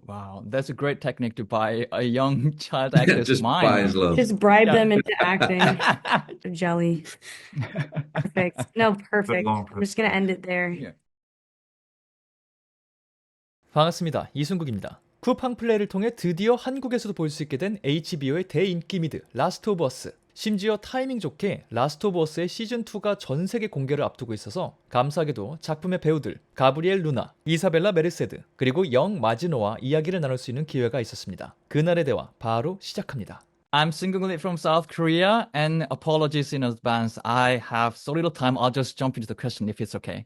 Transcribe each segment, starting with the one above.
Wow, that's a great technique to buy a young child Yeah, actor's just buy his mind. love. Just bribe Yeah. them into acting. Jelly. Perfect. No, perfect. I'm just gonna end it there. Yeah. 반갑습니다. 이승국입니다. 쿠팡플레이를 통해 드디어 한국에서도 볼 수 있게 된 HBO의 대인기 미드 라스트 오브 어스. 심지어 타이밍 좋게 라스트 오브 어스의 시즌2가 전 세계 공개를 앞두고 있어서 감사하게도 작품의 배우들 가브리엘 루나, 이사벨라 메르세드, 그리고 영 마지노와 이야기를 나눌 수 있는 기회가 있었습니다. 그날의 대화 바로 시작합니다. I'm Singing from South Korea, and apologies in advance. I have so little time. I'll just jump into the question if it's okay.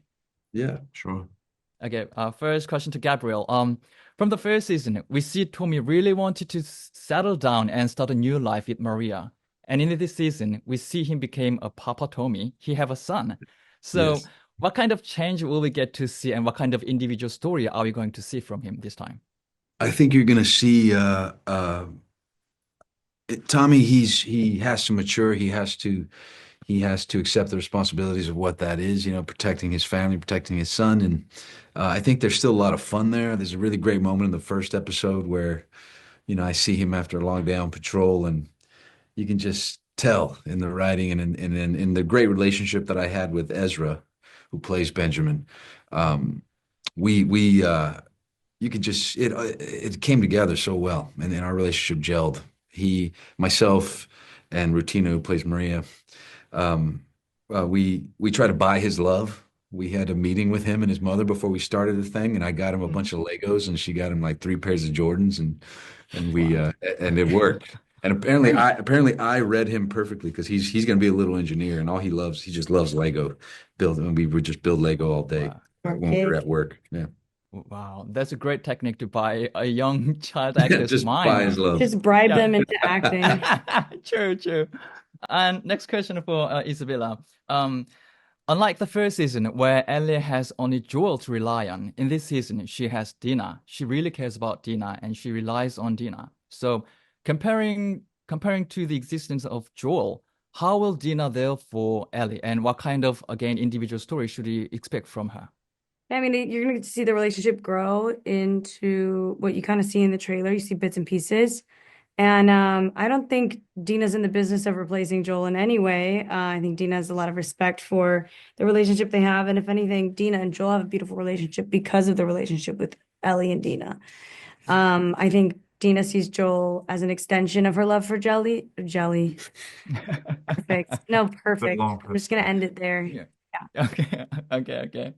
Yeah, sure. Okay, first question to Gabriel. From the first season, we see Tommy really wanted to settle down and start a new life with Maria. And in this season, we see him became a Papa Tommy. He have a son. So Yes. what kind of change will we get to see, and what kind of individual story are we going to see from him this time? I think you're going to see Tommy. He has to mature. He has to accept the responsibilities of what that is. Protecting his family, protecting his son, and I think there's still a lot of fun there. There's a really great moment in the first episode where I see him after a long day on patrol, and you can just tell in the writing and in the great relationship that I had with Ezra, who plays Benjamin. Um, we you could just it came together so well, and our relationship gelled. Myself, and Rutina, who plays Maria. We try to buy his love. We had a meeting with him and his mother before we started the thing, and I got him a bunch of Legos, and she got him like three pairs of Jordans, and we Wow. and it worked. And apparently I read him perfectly because he's going to be a little engineer, and he just loves Lego building. And we would just build Lego all day Wow. when we were Okay. at work. Yeah, Wow, that's a great technique to buy a young child yeah, actor's just buy mind. his love. Just bribe Yeah. them into acting. True, true. And next question for Isabella. Um, Unlike the first season where Ellie has only Joel to rely on, in this season she has Dina. She really cares about Dina and she relies on Dina. So comparing to the existence of Joel, how will Dina there for Ellie, and what kind of again individual story should we expect from her? I mean, you're gonna get to see the relationship grow into what you kind of see in the trailer. You see bits and pieces. And I don't think Dina's in the business of replacing Joel in any way. I think Dina has a lot of respect for the relationship they have. And if anything, Dina and Joel have a beautiful relationship because of the relationship with Ellie and Dina. I think Dina sees Joel as an extension of her love for Jelly. Perfect. No, perfect. I'm just gonna end it there. Yeah. Yeah. Okay. Okay.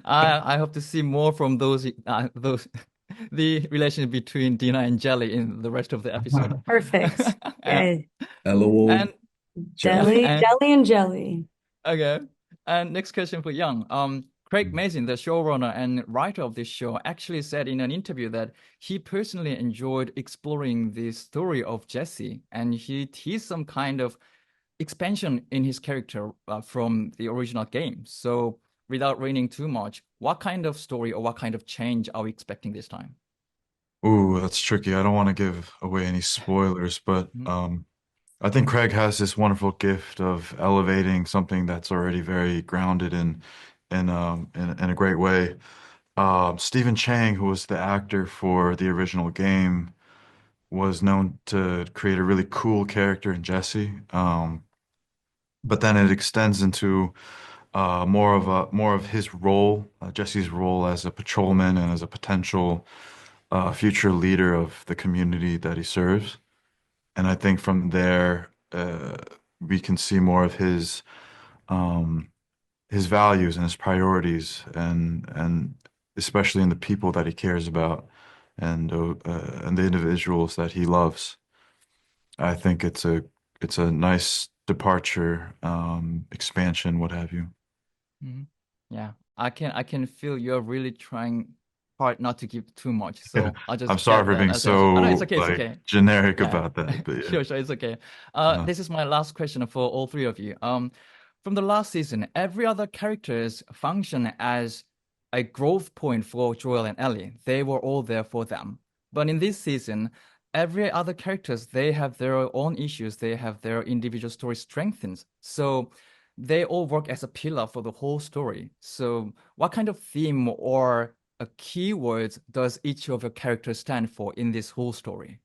I hope to see more from those the relationship between Dina and Jelly in the rest of the episode. Perfect. Yeah. Yeah. LOL. And Jelly. and Jelly and jelly. okay. And next question for Young. Craig Mm. Mazin, the showrunner and writer of this show, actually said in an interview that he personally enjoyed exploring the story of Jesse, and he teased some kind of expansion in his character from the original game. So, without raining too much, what kind of story or what kind of change are we expecting this time? Ooh, that's tricky. I don't want to give away any spoilers, but Mhm. I think Craig has this wonderful gift of elevating something that's already very grounded in a great way. Stephen Chang, who was the actor for the original game, was known to create a really cool character in Jesse. But then it extends into more of his role, Jesse's role as a patrolman and as a potential future leader of the community that he serves. And I think from there, we can see more of um, his values and his priorities, and especially in the people that he cares about, and the individuals that he loves. I think it's a nice departure, expansion, what have you. Mhm. Yeah, I can feel you're really trying hard not to give too much. So I'll I'm just sorry get for that being as answer. Oh, no, it's so okay, it's like okay. generic Yeah, about that, but yeah. sure, sure, it's okay. Uh, This is my last question for all three of you. From the last season, every other characters function as a growth point for Joel and Ellie. They were all there for them. But in this season, every other characters, they have their own issues. They have their individual story strengthens. So they all work as a pillar for the whole story. So what kind of theme or key word does each of your characters stand for in this whole story?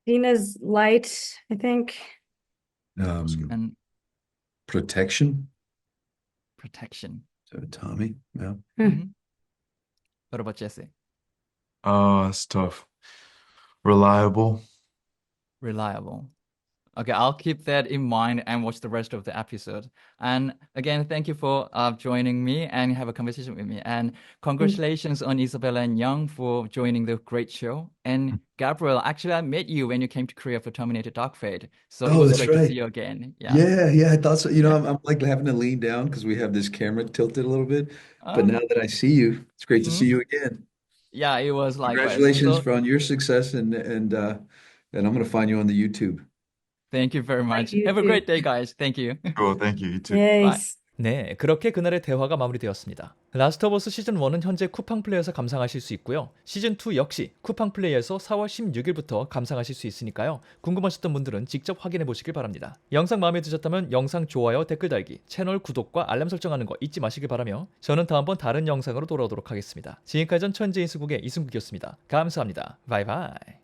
Dina's light, I think. And Protection. protection. So Tommy, yeah. Mhm. What about Jesse? It's tough. Reliable. Reliable. Okay, I'll keep that in mind and watch the rest of the episode. And again, thank you for joining me and have a conversation with me. And congratulations on Isabella and Young for joining the great show. And Gabriel, actually, I met you when you came to Korea for Terminator Dark Fate. So it Oh, was that's great to right. see you again. Yeah, I thought so. You know, Yeah. I'm like having to lean down because we have this camera tilted a little bit. But Oh, now that I see you, it's great to see you again. yeah, it was likewise. Congratulations So on your success and I'm gonna find you on the YouTube. thank you very Like much. Have a YouTube. great day, guys. Thank you. Cool. Thank you. You too. Bye. Yes. 네, 그렇게 그날의 대화가 마무리되었습니다. 라스트 오브 어스 시즌 1은 현재 쿠팡플레이에서 감상하실 수 있고요. 시즌 2 역시 쿠팡플레이에서 4월 16일부터 감상하실 수 있으니까요. 궁금하셨던 분들은 직접 확인해 보시길 바랍니다. 영상 마음에 드셨다면 영상 좋아요, 댓글 달기, 채널 구독과 알람 설정하는 거 잊지 마시길 바라며 저는 다음번 다른 영상으로 돌아오도록 하겠습니다. 지금까지 전 천재이승국의 이승국이었습니다. 감사합니다. 바이바이.